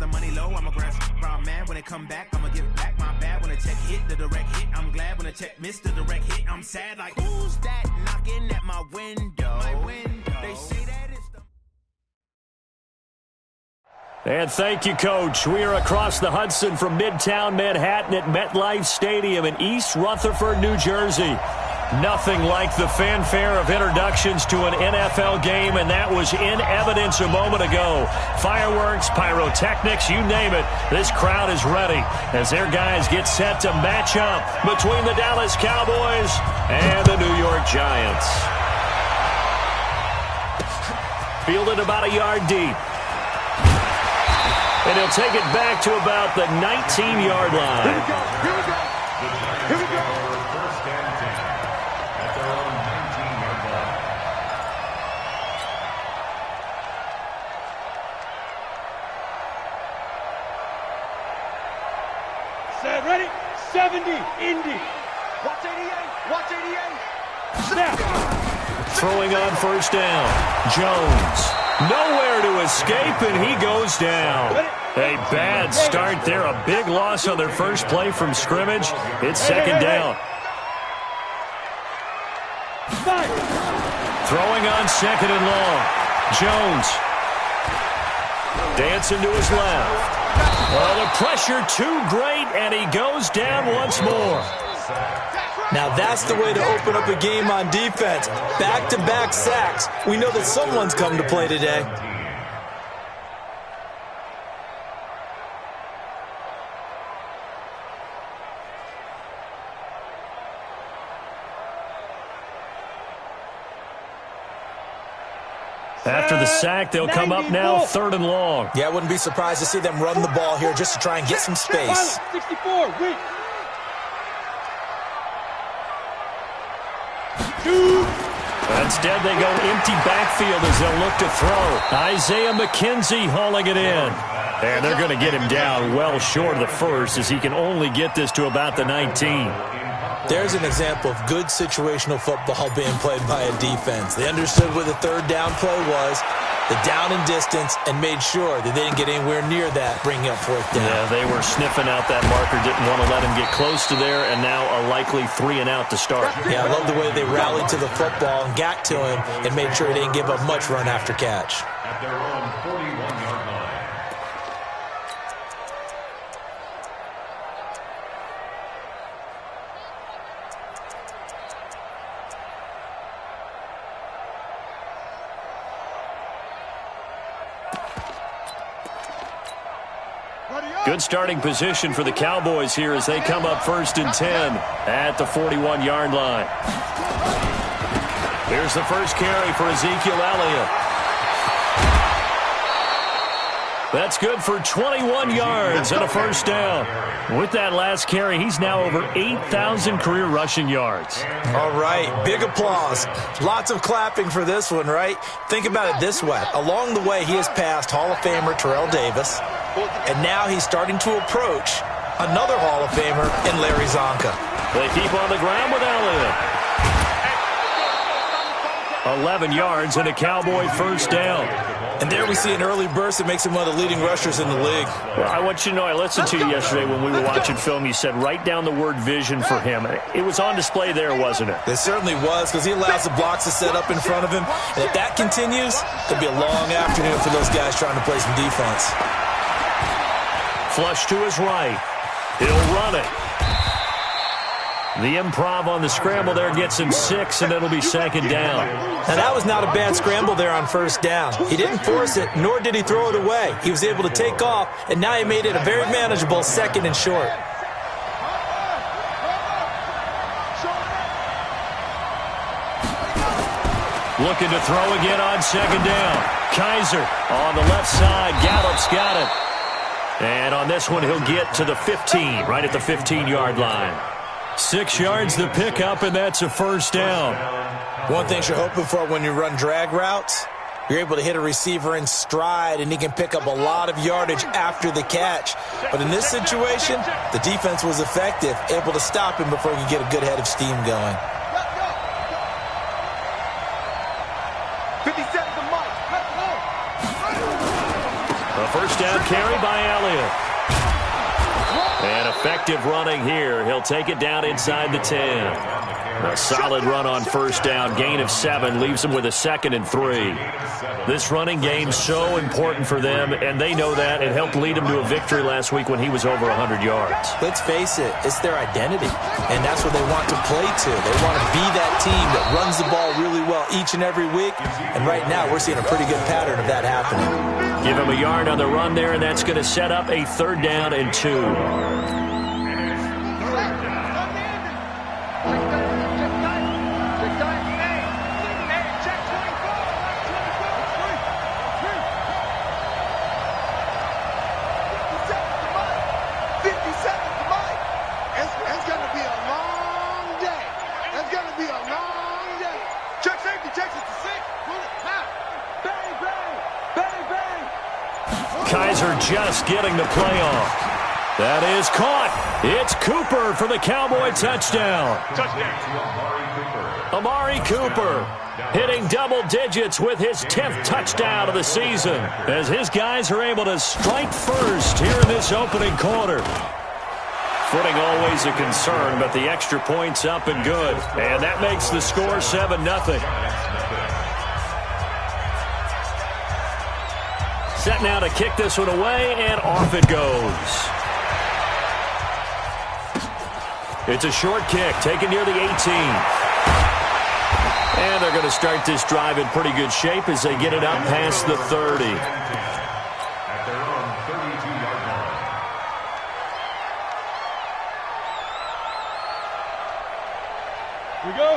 the money low, I'ma grab brown man. When it come back, I'ma give back my bad. When a check hit, the direct hit, I'm glad. When a check missed the direct hit, I'm sad. Like, who's that knocking at my window? They say that it's the... And thank you, Coach. We are across the Hudson from Midtown Manhattan at MetLife Stadium in East Rutherford, New Jersey. Nothing like the fanfare of introductions to an NFL game, and that was in evidence a moment ago. Fireworks, pyrotechnics, you name it. This crowd is ready as their guys get set to match up between the Dallas Cowboys and the New York Giants. Fielded about a yard deep. And he'll take it back to about the 19-yard line. Here we go. Here we go. Here we go. First and 10 at their own 19-yard line. Set, ready? 70, Indy. Watch 88. Watch 88. Snap. Throwing on first down. Jones. Nowhere to escape, and he goes down. A bad start there. A big loss on their first play from scrimmage. It's second down. Throwing on second and long. Jones. Dancing to his left. Oh, the pressure too great, and he goes down once more. Now that's the way to open up a game on defense. Back-to-back sacks. We know that someone's come to play today. After the sack, they'll come up now third and long. Yeah, I wouldn't be surprised to see them run the ball here just to try and get some space. 64, wait. Instead, they go empty backfield as they'll look to throw. Isaiah McKenzie hauling it in. And they're going to get him down well short of the first as he can only get this to about the 19. There's an example of good situational football being played by a defense. They understood where the third down play was, the down and distance, and made sure that they didn't get anywhere near that, bringing up fourth down. Yeah, they were sniffing out that marker, didn't want to let him get close to there, and now a likely 3-and-out to start. Yeah, I love the way they rallied to the football and got to him and made sure he didn't give up much run after catch. At their own 41-yard line. Good starting position for the Cowboys here as they come up first and 10 at the 41-yard line. Here's the first carry for Ezekiel Elliott. That's good for 21 yards and a first down. With that last carry, he's now over 8,000 career rushing yards. All right, big applause. Lots of clapping for this one, right? Think about it this way. Along the way, he has passed Hall of Famer Terrell Davis, and now he's starting to approach another Hall of Famer in Larry Zonka. They keep on the ground with Elliott. 11 yards and a Cowboy first down. And there we see an early burst that makes him one of the leading rushers in the league. Well, I want you to know, I listened to you yesterday when we were watching film. You said write down the word vision for him. It was on display there, wasn't it? It certainly was, because he allows the blocks to set up in front of him. And if that continues, it'll be a long afternoon for those guys trying to play some defense. Flush to his right. He'll run it. The improv on the scramble there gets him 6, and it'll be second down. Now, that was not a bad scramble there on first down. He didn't force it, nor did he throw it away. He was able to take off, and now he made it a very manageable second and short. Looking to throw again on second down. Kaiser on the left side. Gallup's got it. And on this one, he'll get to the 15, right at the 15-yard line. 6 yards the pickup, and that's a first down. One thing you're hoping for when you run drag routes, you're able to hit a receiver in stride, and he can pick up a lot of yardage after the catch. But in this situation, the defense was effective, able to stop him before he could get a good head of steam going. 57 to Mike. A first down carry by Elliott. And effective running here. He'll take it down inside the 10. A solid run on first down. Gain of 7 leaves them with a 2nd and 3. This running game so important for them, and they know that. It helped lead them to a victory last week when he was over 100 yards. Let's face it, it's their identity, and that's what they want to play to. They want to be that team that runs the ball really well each and every week, and right now we're seeing a pretty good pattern of that happening. Give him a yard on the run there, and that's going to set up a 3rd down and 2. Just getting the play off. That is caught. It's Cooper for the Cowboy touchdown. Amari Cooper hitting double digits with his 10th touchdown of the season as his guys are able to strike first here in this opening quarter. Footing always a concern, but the extra point's up and good. And that makes the score 7-0. Set now to kick this one away, and off it goes. It's a short kick, taken near the 18. And they're going to start this drive in pretty good shape as they get it up past the 30. At their own 32-yard line.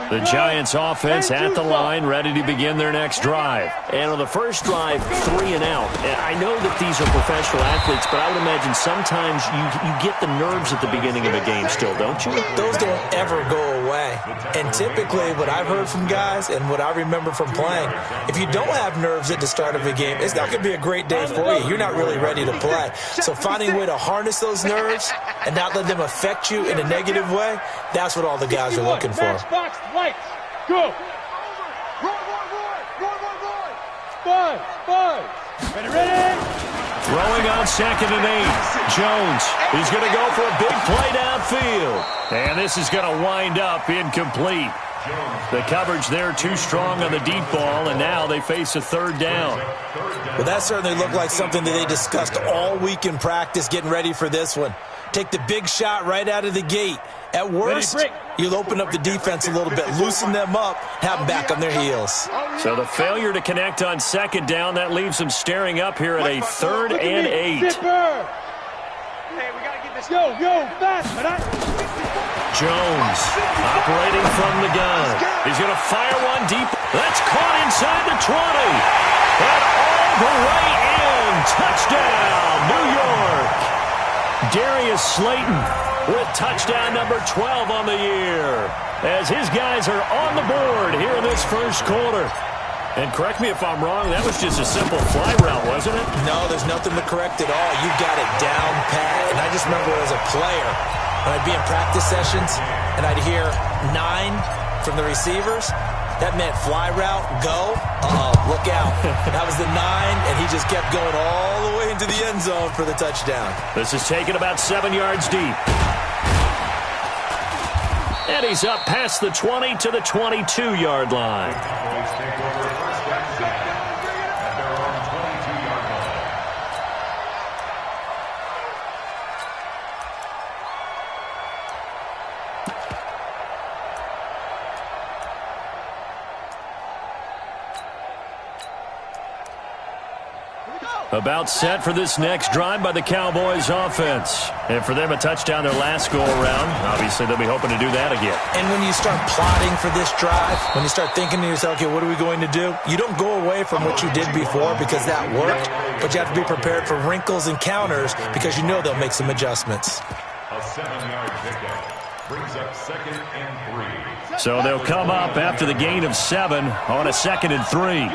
The Giants offense at the line, ready to begin their next drive. And on the first drive, 3 and out. And I know that these are professional athletes, but I would imagine sometimes you get the nerves at the beginning of a game still, don't you? Those don't ever go away. And typically what I've heard from guys and what I remember from playing, if you don't have nerves at the start of a game, it's not going to be a great day for you. You're not really ready to play. So finding a way to harness those nerves and not let them affect you in a negative way, that's what all the guys are looking for. Lights, go. Roy. 5. Ready. Throwing on 2nd and 8. Jones, he's going to go for a big play downfield. And this is going to wind up incomplete. The coverage there too strong on the deep ball, and now they face a 3rd down. Well, that certainly looked like something that they discussed all week in practice getting ready for this one. Take the big shot right out of the gate. At worst, you'll open up the defense a little bit, loosen them up, have them back on their heels. So the failure to connect on 2nd down, that leaves them staring up here at a 3rd and 8. Hey, we got to get this. Yo, fast. Jones operating from the gun. He's going to fire one deep. That's caught inside the 20. And all the way in. Touchdown, New York. Darius Slayton with touchdown number 12 on the year as his guys are on the board here in this first quarter. And correct me if I'm wrong, that was just a simple fly route, wasn't it? No, there's nothing to correct at all. You got it down pat. And I just remember as a player, when I'd be in practice sessions and I'd hear 9 from the receivers, that meant fly route, go, look out. That was the 9, and he just kept going all the way into the end zone for the touchdown. This is taken about 7 yards deep. And he's up past the 20 to the 22-yard line. About set for this next drive by the Cowboys offense. And for them, a touchdown their last go-around. Obviously, they'll be hoping to do that again. And when you start plotting for this drive, when you start thinking to yourself, okay, what are we going to do? You don't go away from what you did before because that worked, but you have to be prepared for wrinkles and counters because you know they'll make some adjustments. A 7-yard pickup brings up 2nd and 3. So they'll come up after the gain of 7 on a 2nd and 3.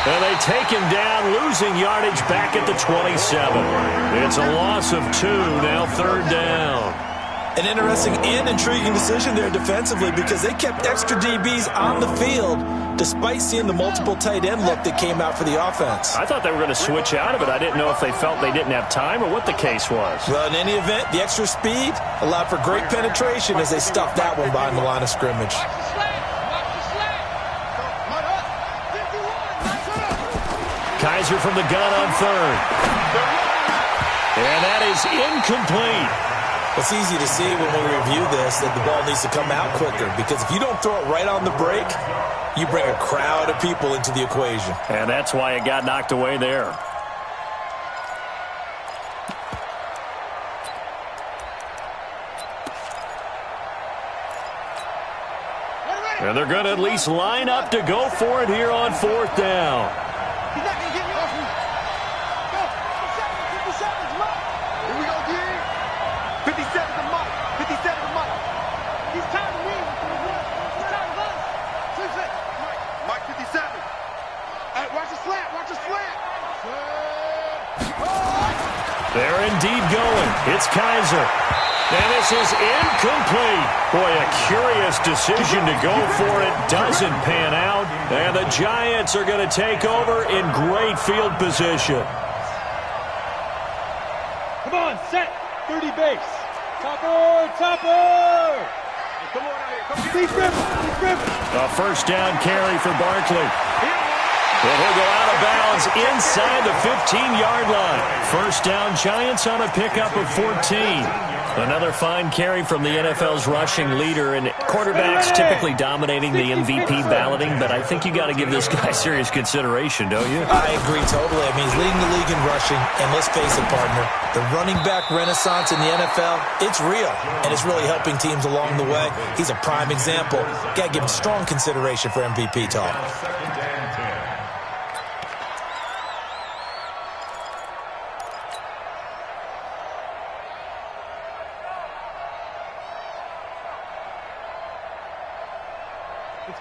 And they take him down, losing yardage back at the 27. It's a loss of 2, now 3rd down. An interesting and intriguing decision there defensively because they kept extra DBs on the field despite seeing the multiple tight end look that came out for the offense. I thought they were going to switch out of it. I didn't know if they felt they didn't have time or what the case was. Well, in any event, the extra speed allowed for great penetration as they stuffed that one behind the line of scrimmage. Kaiser from the gun on third. And that is incomplete. It's easy to see when we review this that the ball needs to come out quicker because if you don't throw it right on the break, you bring a crowd of people into the equation. And that's why it got knocked away there. And they're going to at least line up to go for it here on fourth down. He's not going to get you off. Go. 57's Mike. Here we go, D. 57's a Mike. 57's a Mike. He's tired of winning. He's tired of us. Switch it. Mike 57. Hey, watch the slant. Watch the slant. They're indeed going. It's Kaiser. And this is incomplete. Boy, a curious decision to go for it. Doesn't pan out. And the Giants are going to take over in great field position. Come on, set. 30 base. Topper, topper. Come on out here. Come on. He's ripping. A first down carry for Barkley. And he'll go out of bounds inside the 15-yard line. First down, Giants on a pickup of 14. Another fine carry from the NFL's rushing leader, and quarterbacks typically dominating the MVP balloting, but I think you got to give this guy serious consideration, don't you? I agree totally. I mean, he's leading the league in rushing, and let's face it, partner, the running back renaissance in the NFL, it's real, and it's really helping teams along the way. He's a prime example. Got to give him strong consideration for MVP talk.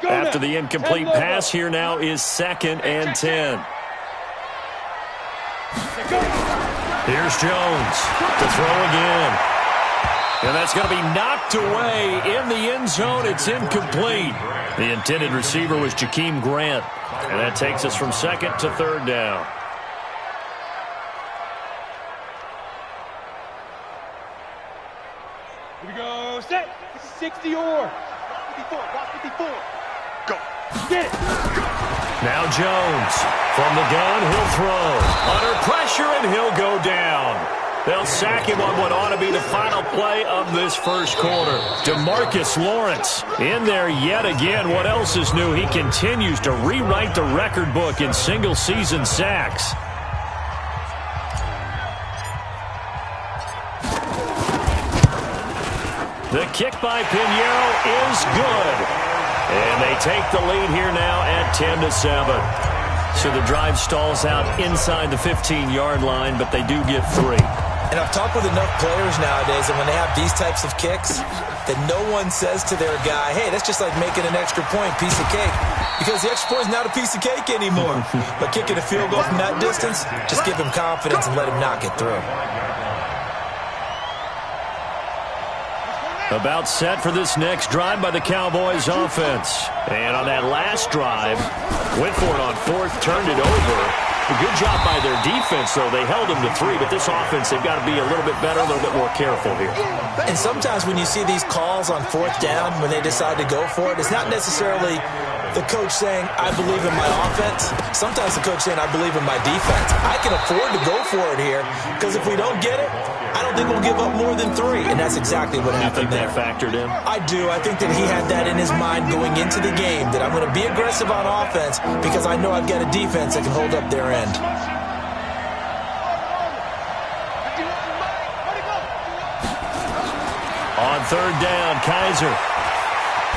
After the incomplete pass, here now is 2nd and 10. Here's Jones to throw again. And that's going to be knocked away in the end zone. It's incomplete. The intended receiver was Jakeem Grant. And that takes us from 2nd to 3rd down. Here we go. Set. This is 60 or 54. Watch 54. Go. Get it. Now Jones from the gun. He'll throw. Under pressure, and he'll go down. They'll sack him on what ought to be the final play of this first quarter. DeMarcus Lawrence in there yet again. What else is new? He continues to rewrite the record book in single-season sacks. The kick by Pinheiro is good. And they take the lead here now at 10-7. So the drive stalls out inside the 15-yard line, but they do get 3. And I've talked with enough players nowadays, and when they have these types of kicks, that no one says to their guy, hey, that's just like making an extra point, piece of cake. Because the extra point is not a piece of cake anymore. But kicking a field goal from that distance, just give him confidence and let him knock it through. About set for this next drive by the Cowboys offense. And on that last drive, went for it on 4th, turned it over. A good job by their defense, though. They held them to 3, but this offense, they've got to be a little bit better, a little bit more careful here. And sometimes when you see these calls on 4th down, when they decide to go for it, it's not necessarily the coach saying, I believe in my offense. Sometimes the coach saying, I believe in my defense. I can afford to go for it here, because if we don't get it, I don't think we'll give up more than 3, and that's exactly what happened there. You think that factored in? I do. I think that he had that in his mind going into the game, that I'm going to be aggressive on offense because I know I've got a defense that can hold up their end. On 3rd down, Kaiser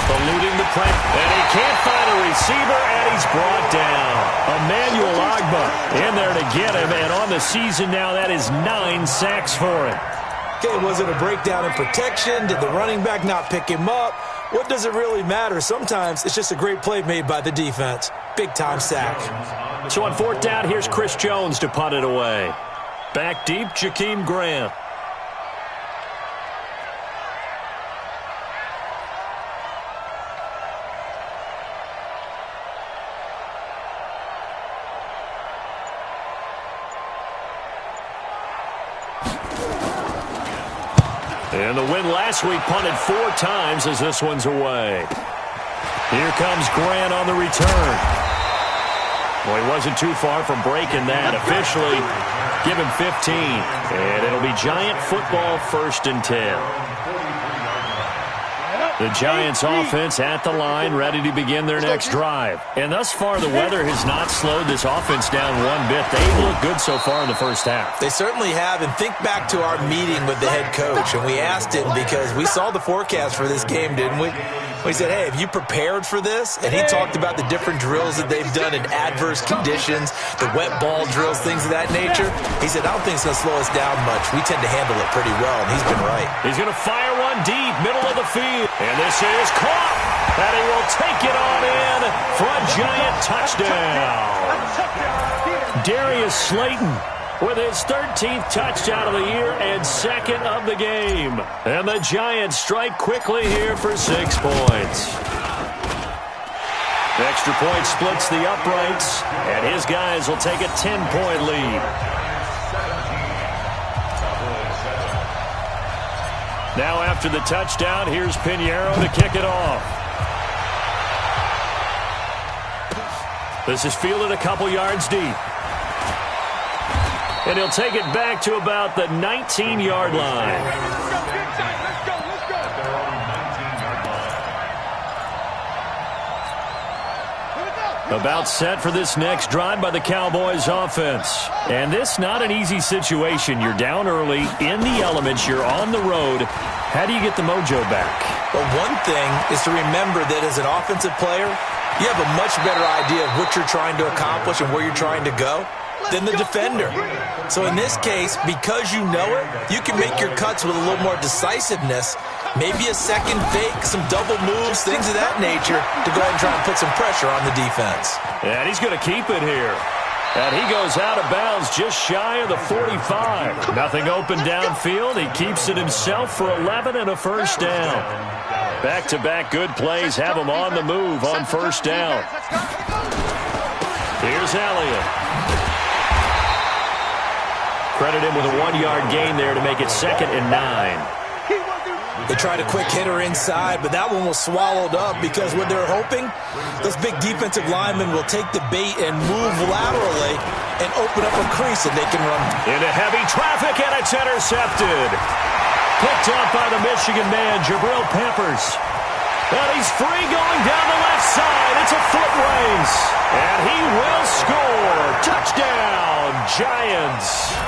eluding the play, and he can't find a receiver, and he's brought down. Emmanuel Agba in there to get him, and on the season now, that is 9 sacks for him. Okay, was it a breakdown in protection? Did the running back not pick him up? What does it really matter? Sometimes it's just a great play made by the defense. Big-time sack. So on 4th down, here's Chris Jones to punt it away. Back deep, Jakeem Grant. And the win last week punted 4 times as this one's away. Here comes Grant on the return. Well, he wasn't too far from breaking that. Officially, give him 15. And it'll be Giant football 1st and 10. The Giants offense at the line, ready to begin their next drive. And thus far, the weather has not slowed this offense down one bit. They look good so far in the first half. They certainly have. And think back to our meeting with the head coach. And we asked him, because we saw the forecast for this game, didn't we? We said, hey, have you prepared for this? And he talked about the different drills that they've done in adverse conditions, the wet ball drills, things of that nature. He said, I don't think it's going to slow us down much. We tend to handle it pretty well, and he's been right. He's going to fire one deep, middle of the field. And this is caught. And he will take it on in for a Giant touchdown. Darius Slayton with his 13th touchdown of the year and 2nd of the game. And the Giants strike quickly here for 6 points. The extra point splits the uprights, and his guys will take a 10-point lead. Now after the touchdown, here's Pinheiro to kick it off. This is fielded a couple yards deep. And he'll take it back to about the 19-yard line. About set for this next drive by the Cowboys offense. And this not an easy situation. You're down early, in the elements, you're on the road. How do you get the mojo back? Well, one thing is to remember that as an offensive player, you have a much better idea of what you're trying to accomplish and where you're trying to go than the defender. So in this case, because you know it, you can make your cuts with a little more decisiveness, maybe a second fake, some double moves, things of that nature, to go ahead and try and put some pressure on the defense. And he's going to keep it here. And he goes out of bounds just shy of the 45. Nothing open downfield. He keeps it himself for 11 and a first down. Back-to-back good plays have him on the move on first down. Here's Elliott. Credit him with a 1-yard gain there to make it 2nd and 9. They tried a quick hitter inside, but that one was swallowed up because what they're hoping, those big defensive linemen will take the bait and move laterally and open up a crease and they can run. Into heavy traffic, and it's intercepted. Picked up by the Michigan man, Jabril Peppers. And he's free going down the left side. It's a foot race. And he will score. Touchdown, Giants.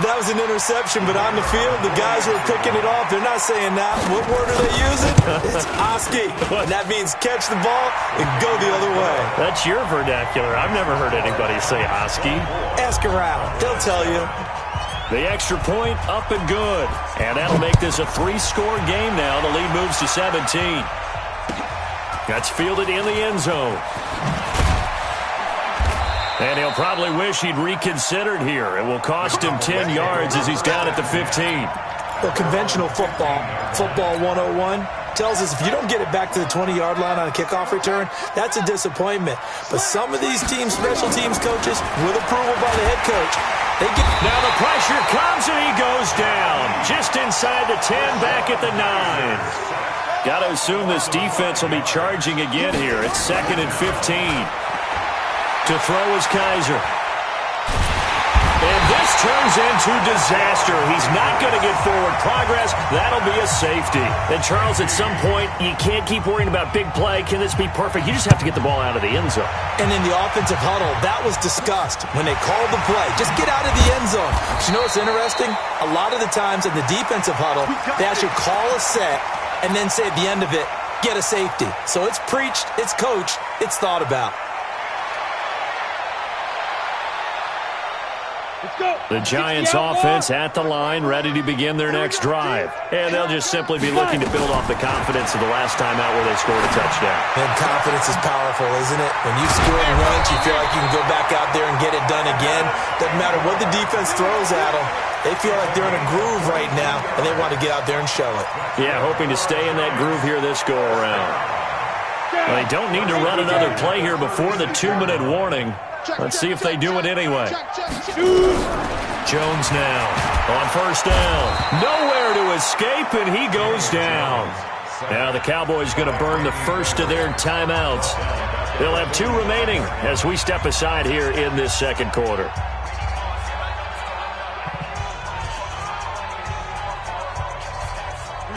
That was an interception, but on the field, the guys who are picking it off, they're not saying that. What word are they using? It's Oski. And that means catch the ball and go the other way. That's your vernacular. I've never heard anybody say Oski. Ask around. They'll tell you. The extra point up and good. And that'll make this a 3-score game now. The lead moves to 17. That's fielded in the end zone. And he'll probably wish he'd reconsidered here. It will cost him 10 yards as he's down at the 15. Well, conventional football 101, tells us if you don't get it back to the 20-yard line on a kickoff return, that's a disappointment. But some of these teams, special teams coaches, with approval by the head coach, they get... Now the pressure comes and he goes down. Just inside the 10, back at the 9. Got to assume this defense will be charging again here. It's 2nd and 15. To throw is Kaiser. And this turns into disaster. He's not going to get forward progress. That'll be a safety. And Charles, at some point, you can't keep worrying about big play. Can this be perfect? You just have to get the ball out of the end zone. And in the offensive huddle, that was discussed when they called the play. Just get out of the end zone. But you know what's interesting? A lot of the times in the defensive huddle, they actually call a set and then say at the end of it, get a safety. So it's preached, it's coached, it's thought about. The Giants offense at the line, ready to begin their next drive. And they'll just simply be looking to build off the confidence of the last time out where they scored a touchdown. And confidence is powerful, isn't it? When you've scored once, you feel like you can go back out there and get it done again. Doesn't matter what the defense throws at them. They feel like they're in a groove right now, and they want to get out there and show it. Yeah, hoping to stay in that groove here this go-around. Well, they don't need to run another play here before the 2-minute warning. Let's see if they do it anyway. Jones now on first down. Nowhere to escape, and he goes down. Now the Cowboys going to burn the first of their timeouts. They'll have 2 remaining as we step aside here in this second quarter.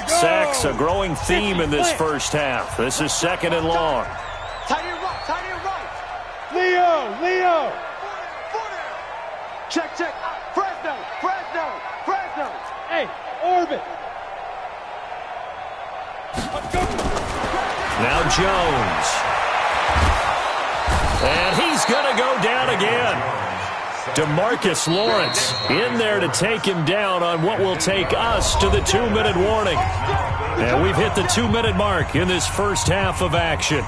Sacks, a growing theme in this first half. This is second and long. Tight end right. Leo. Check. Fresno. Hey, Orbit. Now Jones. And he's going to go down again. DeMarcus Lawrence in there to take him down on what will take us to the 2-minute warning. And we've hit the 2-minute mark in this first half of action.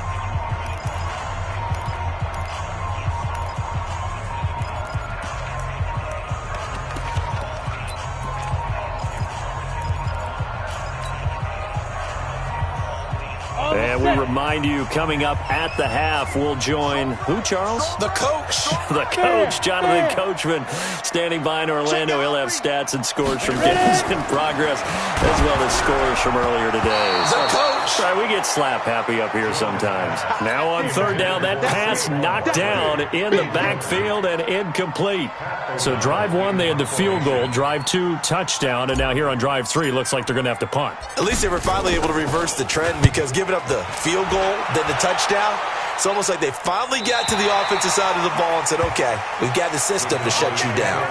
And we remind you, coming up at the half, we'll join who, Charles? The coach. The coach, Jonathan Coachman, standing by in Orlando. He'll have stats and scores from games in progress, as well as scores from earlier today. The coach. Right, we get slap happy up here sometimes. Now on third down, that pass knocked down in the backfield and incomplete. So drive 1, they had the field goal. Drive 2, touchdown. And now here on drive 3, looks like they're going to have to punt. At least they were finally able to reverse the trend, because giving up the field goal, then the touchdown, it's almost like they finally got to the offensive side of the ball and said, okay, we've got the system to shut you down.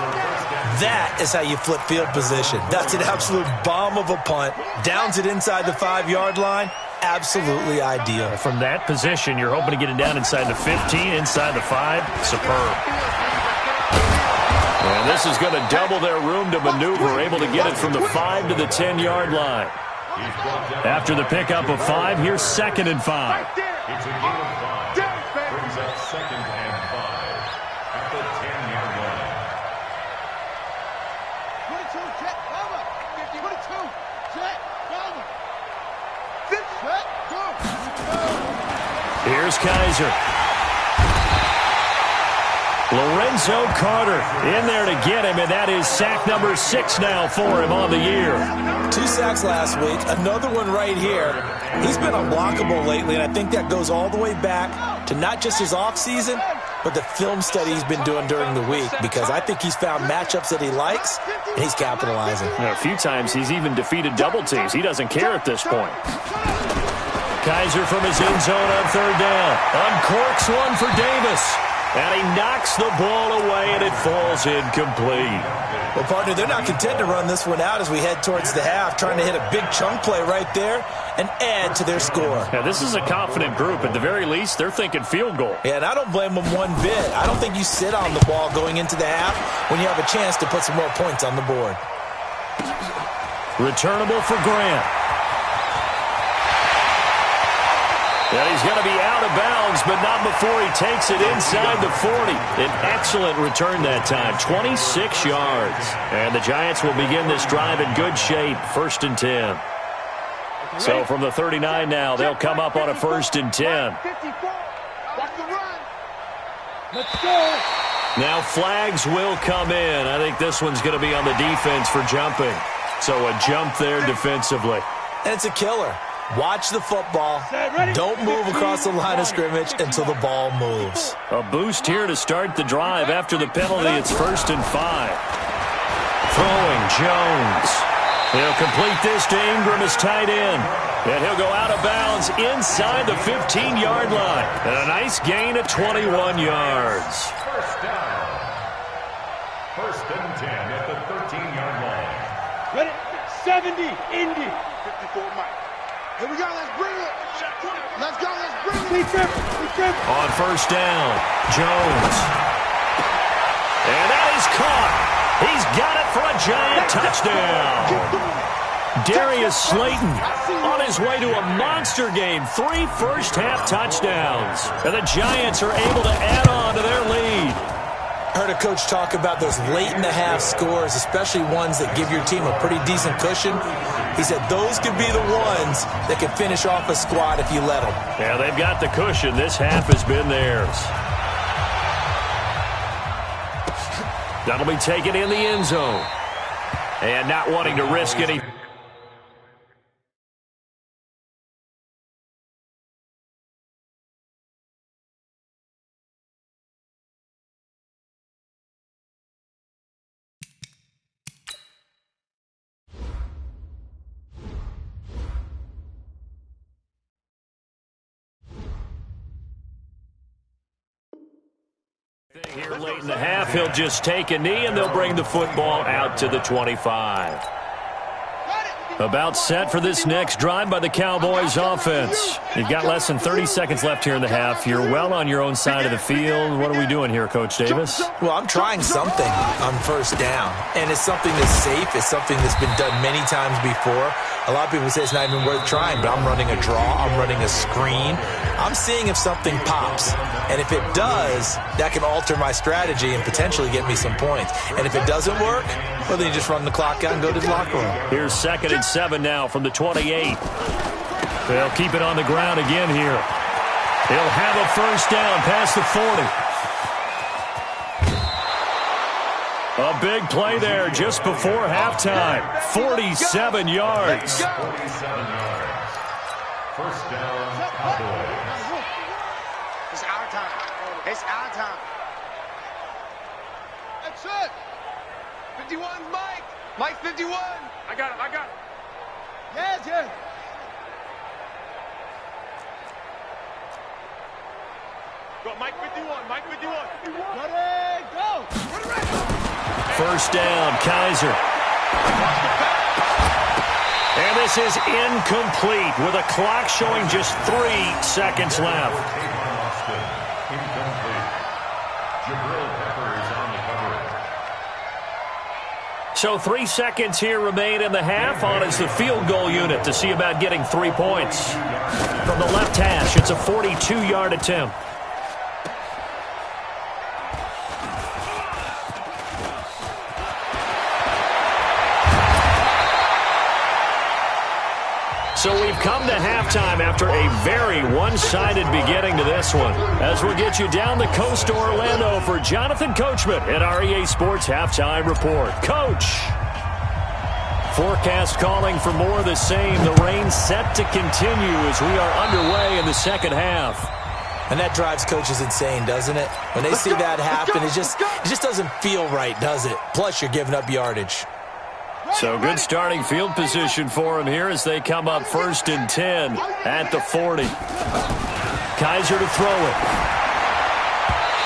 That is how you flip field position. That's an absolute bomb of a punt. Downs it inside the 5-yard line. Absolutely ideal. From that position, you're hoping to get it down inside the 15, inside the 5. Superb. And this is going to double their room to maneuver, able to get it from the 5 to the 10-yard line. After the pickup of 5, here's second and 5. It's a gain of 5. Brings up second and 5 at the 10-yard line. 22, jet, cover. 22, jet, cover. 50, jet, go. Here's Kaiser. Lorenzo Carter in there to get him, and that is sack number 6 now for him on the year. 2 sacks last week, another one right here. He's been unblockable lately, and I think that goes all the way back to not just his offseason, but the film study he's been doing during the week, because I think he's found matchups that he likes, and he's capitalizing. A few times he's even defeated double teams. He doesn't care at this point. Kaiser from his end zone on third down. Uncorks one for Davis. And he knocks the ball away, and it falls incomplete. Well, partner, they're not content to run this one out as we head towards the half, trying to hit a big chunk play right there and add to their score. Yeah, this is a confident group. At the very least, they're thinking field goal. Yeah, and I don't blame them one bit. I don't think you sit on the ball going into the half when you have a chance to put some more points on the board. Returnable for Grant. And he's going to be out of bounds, but not before he takes it inside the 40. An excellent return that time, 26 yards. And the Giants will begin this drive in good shape, 1st and 10. So from the 39 now, they'll come up on a 1st and 10. Let's go. Now flags will come in. I think this one's going to be on the defense for jumping. So a jump there defensively. And it's a killer. Watch the football. Don't move across the line of scrimmage until the ball moves. A boost here to start the drive. After the penalty, it's 1st and 5. Throwing Jones. He'll complete this to Ingram as tight end. And he'll go out of bounds inside the 15-yard line. And a nice gain of 21 yards. First down. 1st and 10 at the 13-yard line. Ready? 70, Indy. 54, Mike. Here we go, let's bring it. Let's go, let's bring it. On 1st down, Jones. And that is caught. He's got it for a Giant touchdown. Darius Slayton on his way to a monster game. 3 first-half touchdowns. And the Giants are able to add on to their lead. I heard a coach talk about those late-in-the-half scores, especially ones that give your team a pretty decent cushion. He said those could be the ones that can finish off a squad if you let them. Yeah, they've got the cushion. This half has been theirs. That'll be taken in the end zone. And not wanting to risk any. Here late in the half, he'll just take a knee, and they'll bring the football out to the 25. About set for this next drive by the Cowboys offense. You've got less than 30 seconds left here in the half. You're well on your own side of the field. What are we doing here, Coach Davis? Well, I'm trying something on first down, and it's something that's safe. It's something that's been done many times before. A lot of people say it's not even worth trying, but I'm running a draw. I'm running a screen. I'm seeing if something pops, and if it does, that can alter my strategy and potentially get me some points. And if it doesn't work, well, then you just run the clock out and go to the locker room. Here's 2nd and 7 now from the 28. They'll keep it on the ground again here. He'll have a first down past the 40. A big play there just before halftime. 47 yards. 47 yards. First down, Cowboys. It's our time. It's our time. That's it. 51, Mike. Mike 51. I got him. Yeah. Go, Mike 51. Ready, go. First down, Kaiser. And this is incomplete with a clock showing just 3 seconds left. So 3 seconds here remain in the half. On is the field goal unit to see about getting 3 points. From the left hash, it's a 42-yard attempt. So we've come to halftime after a very one-sided beginning to this one. As we'll get you down the coast to Orlando for Jonathan Coachman at our EA Sports Halftime Report. Coach! Forecast calling for more of the same. The rain set to continue as we are underway in the second half. And that drives coaches insane, doesn't it? When they see that happen, it just doesn't feel right, does it? Plus, you're giving up yardage. So good starting field position for him here as they come up 1st and 10 at the 40. Kaiser to throw it.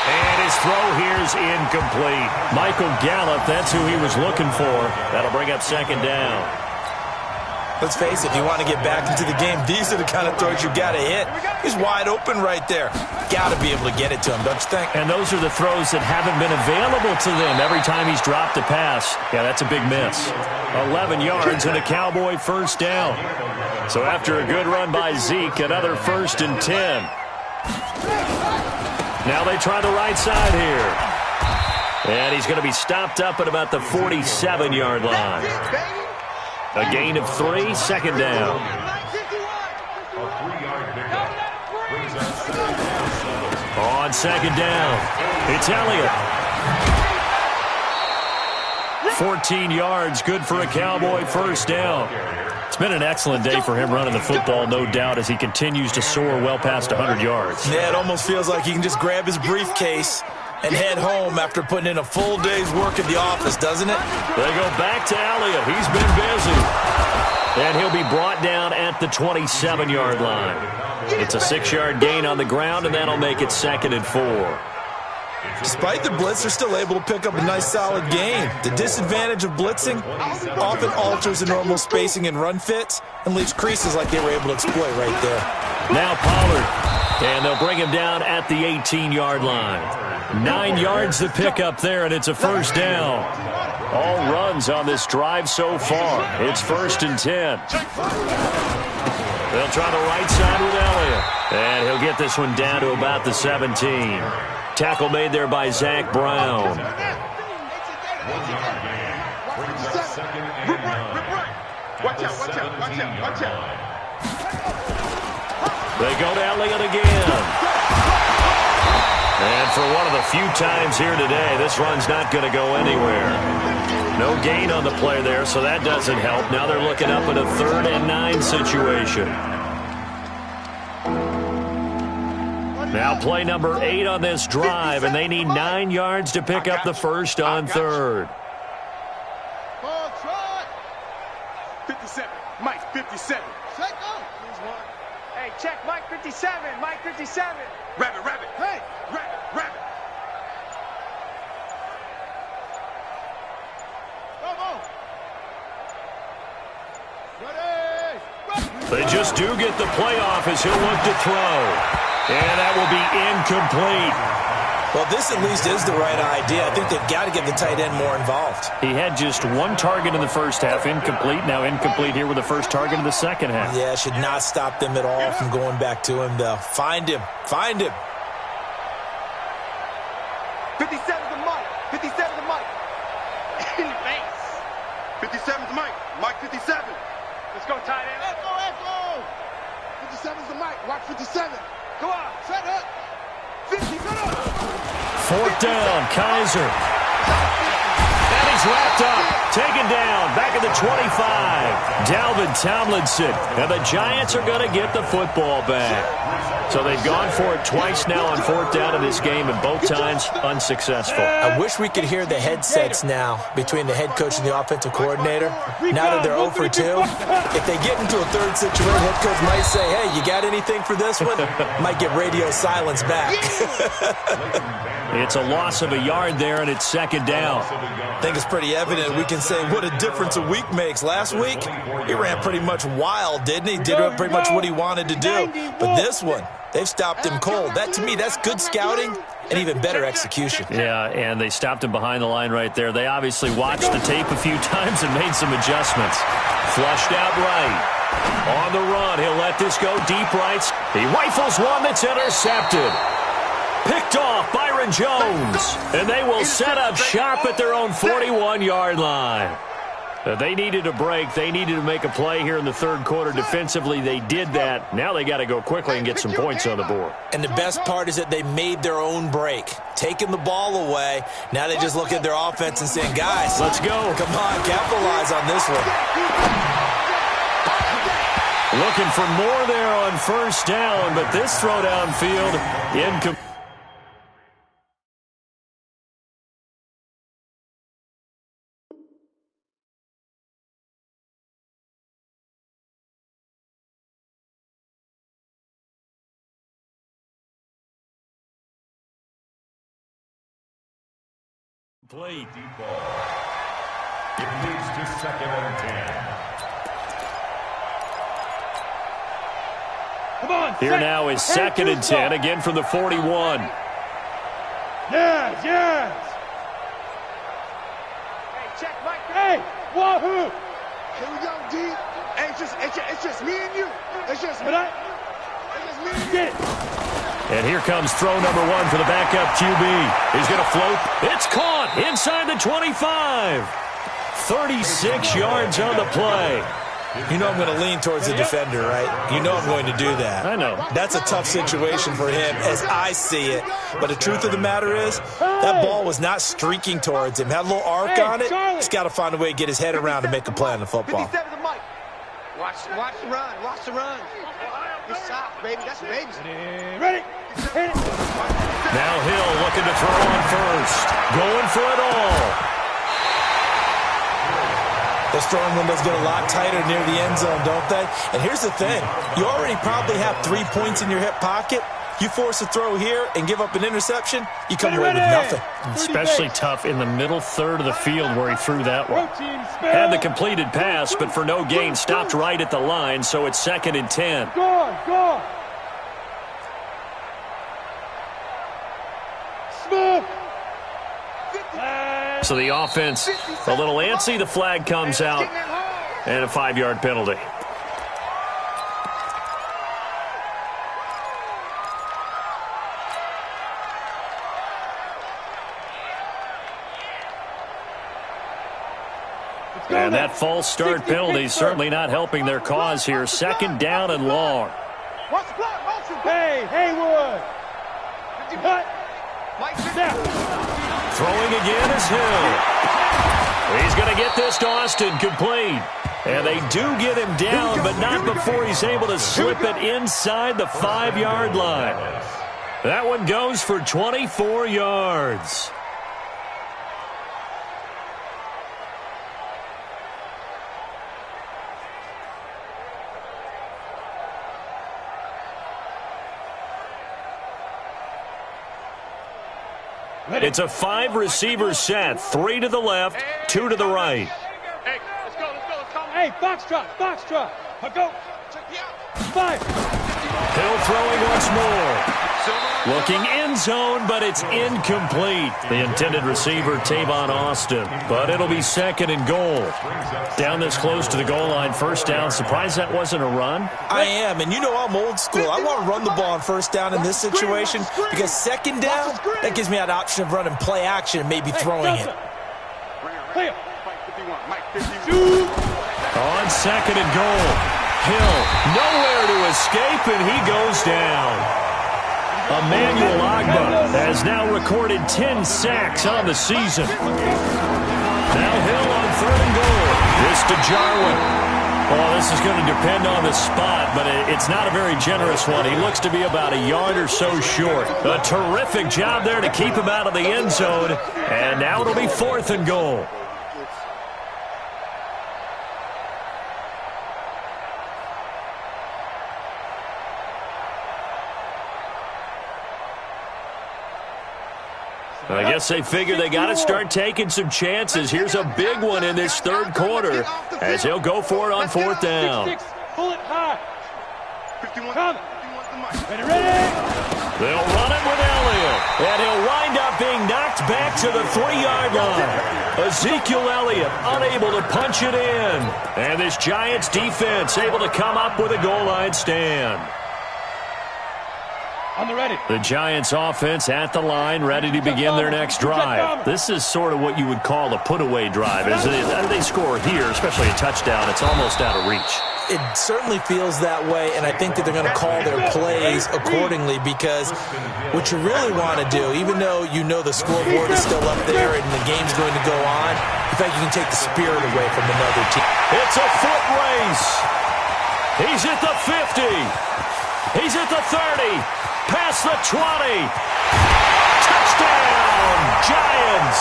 And his throw here's incomplete. Michael Gallup, that's who he was looking for. That'll bring up 2nd down. Let's face it, if you want to get back into the game, these are the kind of throws you got to hit. He's wide open right there. Got to be able to get it to him, don't you think? And those are the throws that haven't been available to them every time he's dropped a pass. Yeah, that's a big miss. 11 yards and a Cowboy first down. So after a good run by Zeke, another 1st and 10. Now they try the right side here. And he's going to be stopped up at about the 47-yard line. A gain of 3, 2nd down. On 2nd down, it's Elliott. 14 yards, good for a Cowboy first down. It's been an excellent day for him running the football, no doubt, as he continues to soar well past 100 yards. Yeah, it almost feels like he can just grab his briefcase and head home after putting in a full day's work at the office, doesn't it? They go back to Elliott. He's been busy. And he'll be brought down at the 27-yard line. It's a 6-yard gain on the ground, and that'll make it 2nd and 4. Despite the blitz, they're still able to pick up a nice, solid gain. The disadvantage of blitzing often alters the normal spacing and run fits and leaves creases like they were able to exploit right there. Now Pollard, and they'll bring him down at the 18-yard line. 9 yards to pick up there, and it's a first down. All runs on this drive so far. It's 1st and 10. They'll try the right side with Elliott. And he'll get this one down to about the 17. Tackle made there by Zach Brown. Watch out. They go to Elliott again. And for one of the few times here today, this run's not going to go anywhere. No gain on the play there, so that doesn't help. Now they're looking up at a 3rd and 9 situation. Now play number 8 on this drive, and they need 9 yards to pick up the first on 3rd. 57. Mike, 57. Check on. Hey, check Mike 57. Mike 57. Rabbit. Hey, rabbit. Come on. Ready. They just do get the playoff as he'll look to throw. And that will be incomplete. Well, this at least is the right idea. I think they've got to get the tight end more involved. He had just 1 target in the first half, incomplete. Now incomplete here with the first target in the second half. Yeah, should not stop them at all from going back to him, though. Find him. 57 to Mike. 57 to Mike. In the face. 57 to Mike. Mike 57. Let's go, tight end. Let's go. 57 to Mike. Watch 57. Go on. Set up. 50. Set up. 4th down, Kaiser. And he's wrapped up, taken down, back at the 25. Dalvin Tomlinson. And the Giants are going to get the football back. So they've gone for it twice now on 4th down in this game, and both times unsuccessful. I wish we could hear the headsets now between the head coach and the offensive coordinator. Now that they're 0 for 2, if they get into a 3rd situation, head coach might say, hey, you got anything for this one? Might get radio silence back. It's a loss of a yard there, and it's 2nd down. I think it's pretty evident. We can say what a difference a week makes. Last week, he ran pretty much wild, didn't he? Did pretty much what he wanted to do. But this one, they've stopped him cold. That, to me, that's good scouting and even better execution. Yeah, and they stopped him behind the line right there. They obviously watched the tape a few times and made some adjustments. Flushed out right. On the run, he'll let this go deep right. He rifles one that's intercepted. Picked off Byron Jones. And they will set up shop at their own 41-yard line. They needed a break. They needed to make a play here in the 3rd quarter. Defensively, they did that. Now they got to go quickly and get some points on the board. And the best part is that they made their own break. Taking the ball away. Now they just look at their offense and saying, guys, let's go. Come on, capitalize on this one. Looking for more there on 1st down, but this throw downfield incomplete. Play deep ball. It leads to 2nd and 10. Come on. Here now is 2nd and 10, again from the 41. Yes. Hey, check Mike. Hey, wahoo. Here we go, D. Hey, it's just me and you. It's just me. It's just me and you. And here comes throw number 1 for the backup QB. He's going to float. It's caught inside the 25. 36 yards on the play. You know I'm going to lean towards the defender, right? You know I'm going to do that. I know. That's a tough situation for him as I see it. But the truth of the matter is, that ball was not streaking towards him. Had a little arc on it. He's got to find a way to get his head around to make a play on the football. 57 to Mike. Watch the run. Watch the run. Good shot, baby. That's baby. Ready. Now Hill looking to throw on 1st. Going for it all. Those throwing windows get a lot tighter near the end zone, don't they? And here's the thing. You already probably have 3 points in your hip pocket. You force a throw here and give up an interception, you come away with nothing. Especially tough in the middle 3rd of the field where he threw that one. Had the completed pass, but for no gain, stopped right at the line, so it's 2nd and 10. Go on. Smoke. So the offense a little antsy. The flag comes out, and a 5-yard penalty. And that false start penalty certainly not helping their cause here. 2nd down and long. Hey, Haywood. Throwing again is Hill. He's going to get this to Austin complete. And they do get him down, but not before he's able to slip it inside the 5-yard line. That one goes for 24 yards. It's a 5-receiver set, 3 to the left, 2 to the right. Hey, let's go. Hey, box drop. Go. 5. Hill throwing once more. Looking end zone, but it's incomplete. The intended receiver, Tavon Austin. But it'll be 2nd and goal. Down this close to the goal line, 1st down. Surprised that wasn't a run? I am, and you know I'm old school. I want to run the ball on 1st down in this situation because 2nd down, that gives me that option of running play action and maybe throwing it. On 2nd and goal. Hill nowhere to escape, and he goes down. Emmanuel Agba has now recorded 10 sacks on the season. Now Hill on 3rd and goal. This to Jarwin. Oh, this is going to depend on the spot, but it's not a very generous one. He looks to be about a yard or so short. A terrific job there to keep him out of the end zone. And now it'll be 4th and goal. I guess they figure they got to start taking some chances. Here's a big one in this 3rd quarter as he'll go for it on 4th down. Pull it high. Ready. They'll run it with Elliott, and he'll wind up being knocked back to the 3-yard line. Ezekiel Elliott unable to punch it in. And this Giants defense able to come up with a goal line stand. On the ready. The Giants offense at the line, ready to begin their next drive. This is sort of what you would call a put-away drive. As they score here, especially a touchdown, it's almost out of reach. It certainly feels that way, and I think that they're going to call their plays accordingly because what you really want to do, even though you know the scoreboard is still up there and the game's going to go on, in fact, you can take the spirit away from another team. It's a foot race. He's at the 50. He's at the 30. Past the 20. Touchdown, Giants.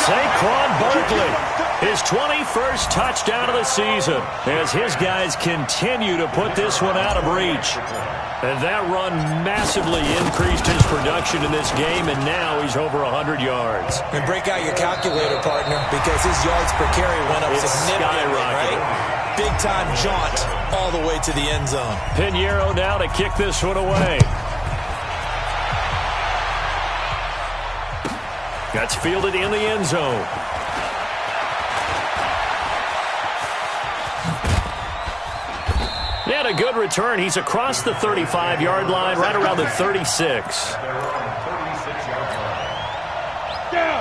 Saquon Barkley, his 21st touchdown of the season as his guys continue to put this one out of reach. And that run massively increased his production in this game, and now he's over 100 yards. And break out your calculator, partner, because his yards per carry went up significantly, right? Big-time jaunt all the way to the end zone. Pinheiro now to kick this one away. That's fielded in the end zone. He had a good return. He's across the 35-yard line, right around the 36.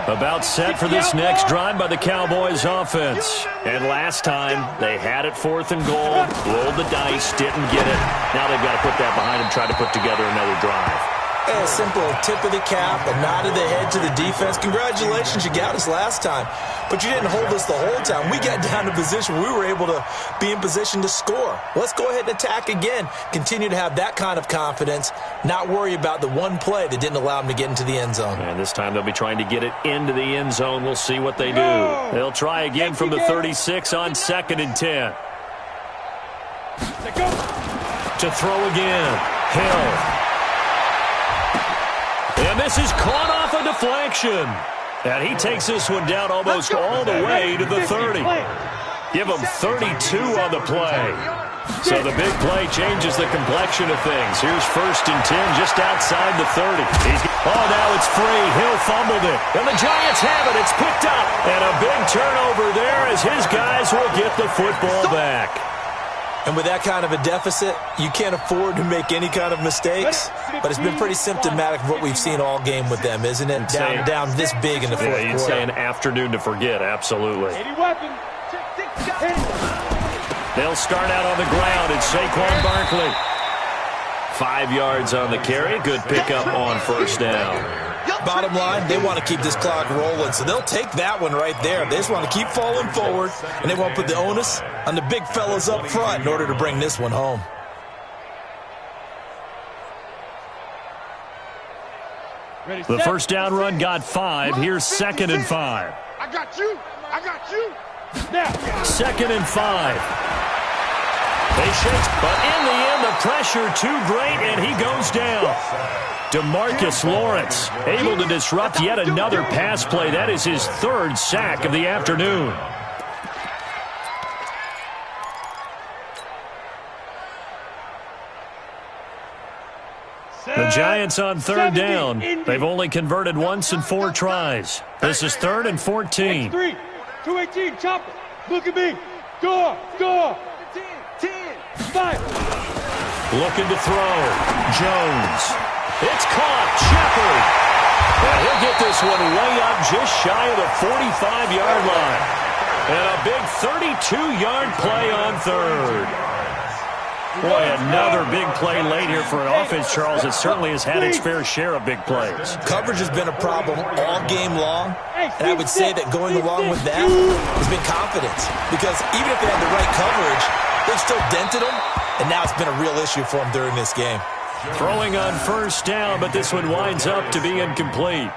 About set for this next drive by the Cowboys offense. And last time, they had it 4th and goal, rolled the dice, didn't get it. Now they've got to put that behind them, try to put together another drive. A simple tip of the cap, a nod of the head to the defense. Congratulations, you got us last time. But you didn't hold us the whole time. We got down to position where we were able to be in position to score. Let's go ahead and attack again. Continue to have that kind of confidence, not worry about the one play that didn't allow them to get into the end zone. And this time they'll be trying to get it into the end zone. We'll see what they do. They'll try again from the 36 on 2nd and 10. To throw again. Hill. And this is caught off a deflection. And he takes this one down almost all the way to the 30. Give him 32 on the play. So the big play changes the complexion of things. Here's 1st and 10 just outside the 30. Now it's free. Hill fumbled it. And the Giants have it. It's picked up. And a big turnover there as his guys will get the football back. And with that kind of a deficit, you can't afford to make any kind of mistakes. But it's been pretty symptomatic of what we've seen all game with them, isn't it? Down this big in the 4th quarter. You'd say an afternoon to forget, absolutely. They'll start out on the ground. It's Saquon Barkley. 5 yards on the carry. Good pickup on 1st down. Bottom line, they want to keep this clock rolling, so they'll take that one right there. They just want to keep falling forward, and they want to put the onus on the big fellas up front in order to bring this one home. The first down run got 5. Here's 2nd and 5. I got you. I got you. Now, 2nd and 5. They shake, but in the end, the pressure too great, and he goes down. DeMarcus Lawrence able to disrupt yet another pass play. That is his 3rd sack of the afternoon. The Giants on 3rd down. They've only converted once in 4 tries. This is 3rd and 14. 3, 218, chopper. Look at me. Go. 10, 5. Looking to throw. Jones. It's caught. Shepard. And he'll get this one way up just shy of the 45-yard line. And a big 32-yard play on 3rd. Boy, another big play late here for an offense, Charles. It certainly has had its fair share of big plays. Coverage has been a problem all game long, and I would say that going along with that has been confidence. Because even if they had the right coverage, they've still dented them, and now it's been a real issue for them during this game. Throwing on 1st down, but this one winds up to be incomplete.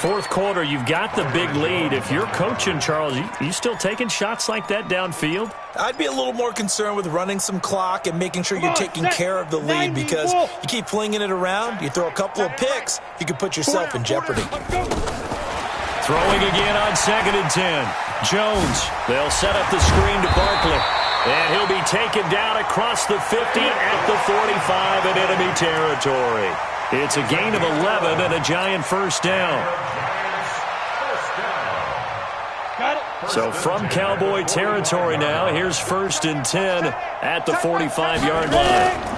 4th quarter, you've got the big lead. If you're coaching, Charles, you still taking shots like that downfield? I'd be a little more concerned with running some clock and making sure you're taking care of the lead, because you keep flinging it around, you throw a couple of picks, you can put yourself in jeopardy. Throwing again on 2nd and 10. Jones, they'll set up the screen to Barkley. And he'll be taken down across the 50 at the 45 in enemy territory. It's a gain of 11 and a Giant 1st down. So from Cowboy territory now, here's 1st and 10 at the 45-yard line.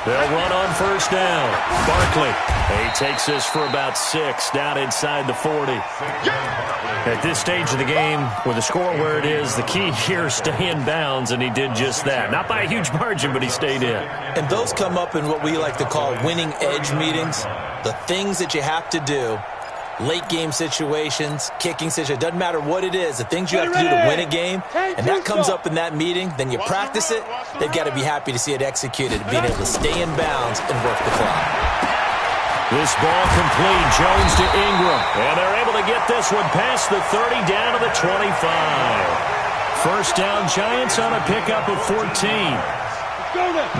They'll run on 1st down. Barkley, he takes this for about 6 down inside the 40. At this stage of the game, with the score where it is, the key here is stay in bounds, and he did just that. Not by a huge margin, but he stayed in. And those come up in what we like to call winning edge meetings. The things that you have to do, late game situations, kicking situations, doesn't matter what it is, the things you have to do to win a game, and that comes up in that meeting, then you practice it, they've got to be happy to see it executed, being able to stay in bounds and work the clock. This ball complete, Jones to Ingram, and they're able to get this one past the 30 down to the 25. 1st down Giants on a pickup of 14.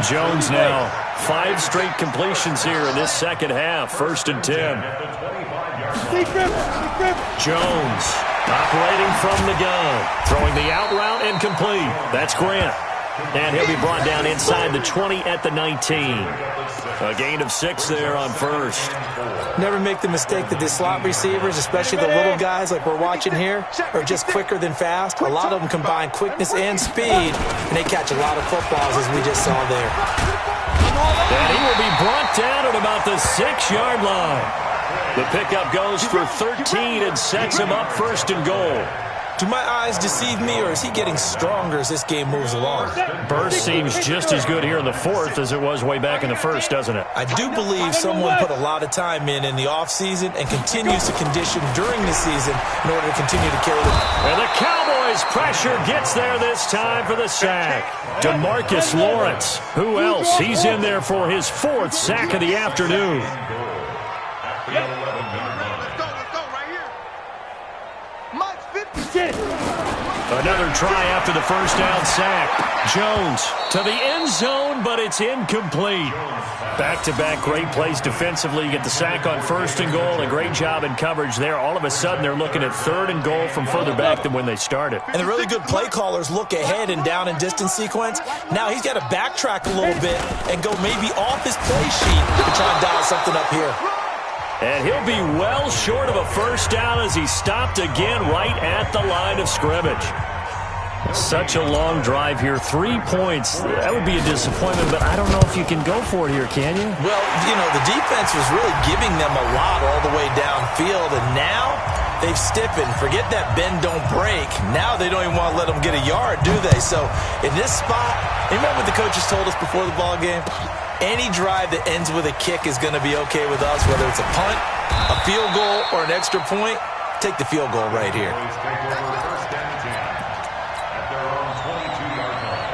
Jones now 5 straight completions here in this 2nd half. 1st and 10. Jones operating from the gun, throwing the out route incomplete. That's Grant. And he'll be brought down inside the 20 at the 19. A gain of 6 there on 1st. Never make the mistake that the slot receivers, especially the little guys like we're watching here, are just quicker than fast. A lot of them combine quickness and speed, and they catch a lot of footballs, as we just saw there. And he will be brought down at about the 6-yard line. The pickup goes for 13 and sets him up 1st and goal. Do my eyes deceive me, or is he getting stronger as this game moves along? Burst seems just as good here in the 4th as it was way back in the 1st, doesn't it? I do believe someone put a lot of time in the offseason and continues to condition during the season in order to continue to carry them. And the Cowboys' pressure gets there this time for the sack. DeMarcus Lawrence. Who else? He's in there for his 4th sack of the afternoon. Another try after the 1st down sack. Jones to the end zone, but it's incomplete. Back-to-back great plays defensively. You get the sack on 1st and goal. A great job in coverage there. All of a sudden, they're looking at 3rd and goal from further back than when they started. And the really good play callers look ahead and down and distance sequence. Now he's got to backtrack a little bit and go maybe off his play sheet to try and dial something up here. And he'll be well short of a 1st down as he stopped again right at the line of scrimmage. Such a long drive here. 3 points. That would be a disappointment, but I don't know if you can go for it here, can you? Well, the defense was really giving them a lot all the way downfield, and now they've stiffened. Forget that bend, don't break. Now they don't even want to let them get a yard, do they? So in this spot, remember what the coaches told us before the ball game? Any drive that ends with a kick is going to be okay with us, whether it's a punt, a field goal, or an extra point. Take the field goal right here. First down 10 at their own 22-yard line.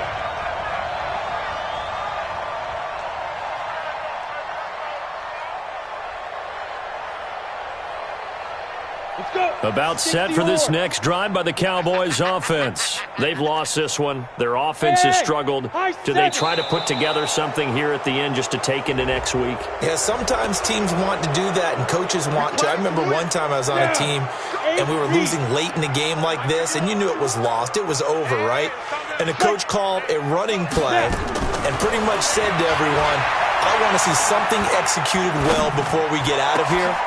Let's go. About set for this next drive by the Cowboys offense. They've lost this one. Their offense has struggled. Do they try to put together something here at the end just to take into next week? Yeah, sometimes teams want to do that and coaches want to. I remember one time I was on a team and we were losing late in a game like this, and you knew it was lost. It was over, right? And the coach called a running play and pretty much said to everyone, I want to see something executed well before we get out of here.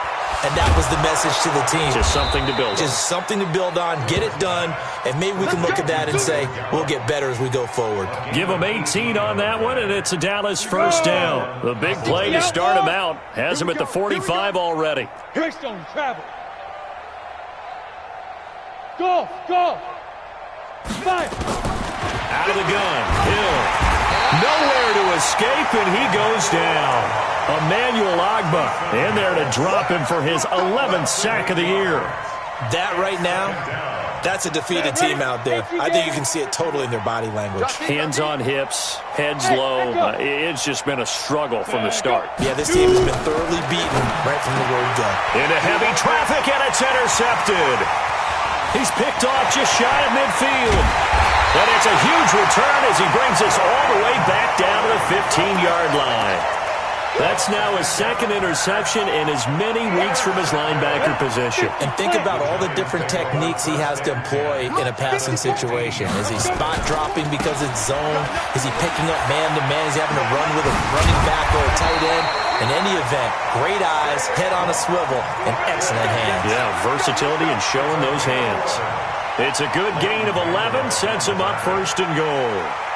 And that was the message to the team. Just something to build on. Just something to build on, get it done, and maybe we can look at that and say, we'll get better as we go forward. Give them 18 on that one, and it's a Dallas first down. The big play to start him out has him at the 45 already. Based on travel. Go, go. Fire. Out of the gun. Hill. Nowhere to escape, and he goes down. Emmanuel Agba in there to drop him for his 11th sack of the year. That right now, that's a defeated team out there. I think you can see it totally in their body language. Hands on hips, heads low. It's just been a struggle from the start. Yeah, this team has been thoroughly beaten right from the word go. Into heavy traffic, and it's intercepted. He's picked off just shy of midfield. And it's a huge return as he brings us all the way back down to the 15-yard line. That's now his second interception in as many weeks from his linebacker position. And think about all the different techniques he has to employ in a passing situation. Is he spot dropping because it's zone? Is he picking up man-to-man? Is he having to run with a running back or a tight end? In any event, great eyes, head on a swivel, and excellent hands. Yeah, versatility and showing those hands. It's a good gain of 11, sets him up first and goal.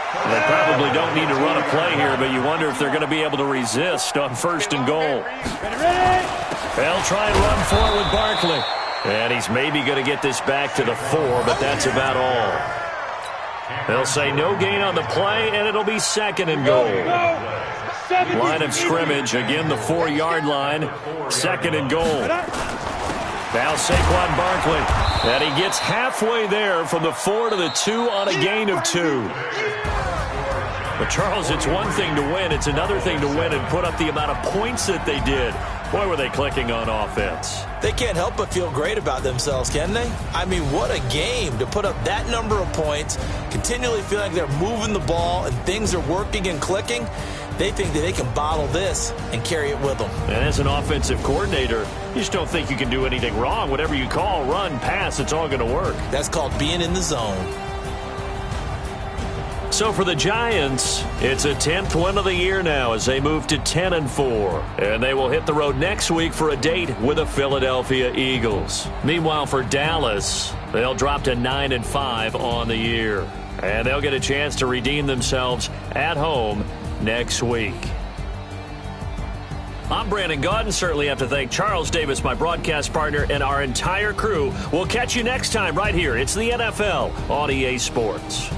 They probably don't need to run a play here, but you wonder if they're going to be able to resist on first and goal. They'll try and run for it with Barkley. And he's maybe going to get this back to the 4, but that's about all. They'll say no gain on the play, and it'll be second and goal. Line of scrimmage, again the 4-yard line, second and goal. Now Saquon Barkley, and he gets halfway there from the 4 to the 2 on a gain of 2. But, Charles, it's one thing to win. It's another thing to win and put up the amount of points that they did. Boy, were they clicking on offense. They can't help but feel great about themselves, can they? I mean, what a game to put up that number of points, continually feel like they're moving the ball and things are working and clicking. They think that they can bottle this and carry it with them. And as an offensive coordinator, you just don't think you can do anything wrong. Whatever you call, run, pass, it's all going to work. That's called being in the zone. So for the Giants, it's a 10th win of the year now as they move to 10-4. And they will hit the road next week for a date with the Philadelphia Eagles. Meanwhile, for Dallas, they'll drop to 9-5 on the year. And they'll get a chance to redeem themselves at home next week. I'm Brandon Gaudin. Certainly have to thank Charles Davis, my broadcast partner, and our entire crew. We'll catch you next time right here. It's the NFL on EA Sports.